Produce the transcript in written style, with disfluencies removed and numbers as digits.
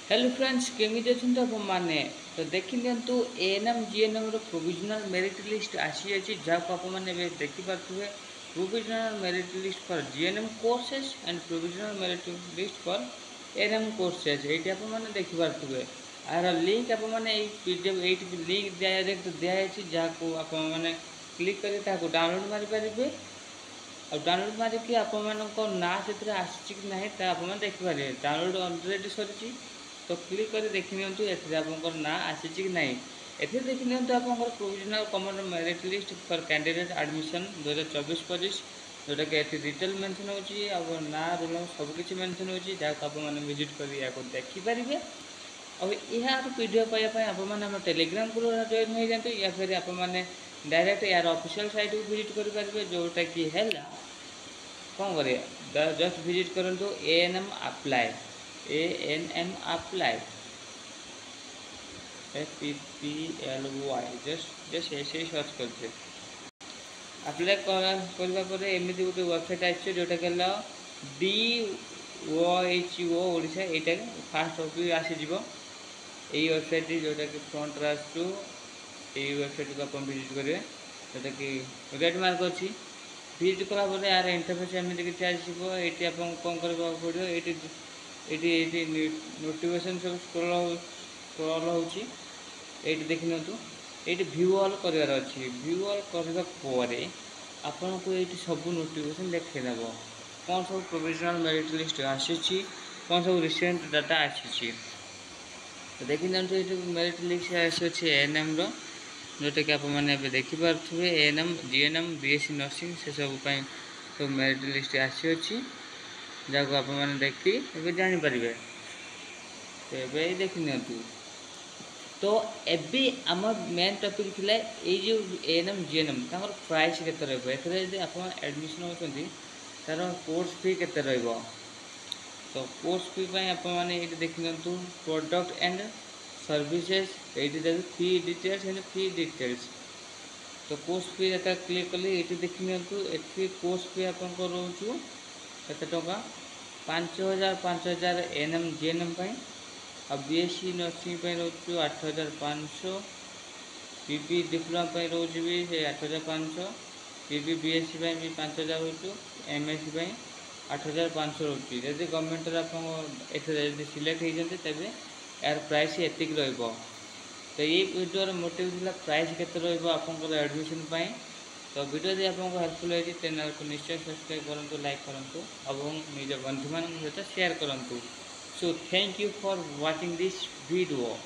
Hello friends केमिति अछंती आप माने तो देखि नियंतु एएनएम जीएनएम रो प्रोविजनल मेरिट लिस्ट आसी अछि जाको आप माने बे देखि पाथुवे provisional merit list for GNM courses and provisional merit list for ANM courses एटी आप माने देखि पाथुवे आर लिंक आप माने ए पीडीएफ एटी लिंक डायरेक्ट दिया अछि जाको आप माने क्लिक करी ताको डाउनलोड मारि परिबे और डाउनलोड मारिकी आपको ना से आसी कि ना आप देखिपारे डाउनलोड अलरेडी सरी तो क्लिक कर देखी नियंतु एथिरे आपनकर ना आसी कि ना एथिरे देखी नियंतु आपनकर provisional common merit list for candidate admission 2024-25 जोटा कि एथि डिटेल मेंशन होची आ ना रोल सब किछि मेंशन होची जाको आप माने विजिट कर या को देखि परिबे और यार पीडीएफ पाइबा पय आप माने हम टेलीग्राम ग्रुप जॉइन हो जानते या फिर आप माने डायरेक्ट यार ऑफिशियल साइट को विजिट कर परिबे जोटा कि हैला कौन करिए जस्ट विजिट करंतु ANM apply ANM apply FPPLY just ऐसे ही सर्च करते अप्लाई करने पर एमती गोटे वेबसाइट आसो जोटा कि DOHO ओडिशा यहाँ फास्ट कपी आसीज यही वेबसाइट जोटा कि फ्रंट आसू यही वेबसाइट को आप विजिट करेंगे जोटा कि रेड मार्क अच्छी विजिट कलापर यार इंटरफेस एमती किसी आसो ये कौन करने पड़ो ये नोटिफिकेशन सब स्क्रॉल होची ये देखी नियंतु ये व्यू ऑल करार अच्छी व्यू ऑल करने पर आपन को ये सब नोटिफिकेशन देखीदेव कौन सब प्रोविजनल मेरिट लिस्ट आसी कौन सब रिसेंट डाटा आसी तो देखी नियंतु ये मेरिट लिस्ट आसी एएनएम रो जोटा कि आप मैंने देखिपे एएनएम जीएनएम बीएससी नर्सिंग से सब सब मेरिट लिस्ट आसी जहाँ आप मैंने देखी जापर तो ये देखी नियंतु तो एबी आम मेन टॉपिक थिला ए जो एएनएम जीएनएम तांकर प्राइस केते रहबो एथरे यदि आप एडमिशन होचंती तार कोर्स फी केते रहबो तो कोर्स फी पय आप माने एटी देखि नंतु प्रोडक्ट एंड सर्विसेज एटी देखि फी डिटेल्स एंड फी डिटेल्स तो कोर्स फी एटा क्लिक करले एटी देखि नंतु एथि कोर्स फी आपन को रहउछु केते टका 5000 एएनएम जीएनएम पय अब बीएससी नर्सिंग रोज 8500 पीपी डिप्लोमा रोज भी 8500 पीपी बीएससी भी 5000 रोज एमएससी 8500 रोज जदि गवर्नमेंट आप सिलेक्ट होती तेज यार प्राइस एति रहा तो ये वीडियो मोटिव था प्राइस केते रपर एडमिशन तो वीडियो यदि आपको हेल्पफुल होती चैनल को निश्चय सब्सक्राइब करूँ लाइक करूँ और निज बंधु मान सहित शेयर करूँ। So thank you for watching this video.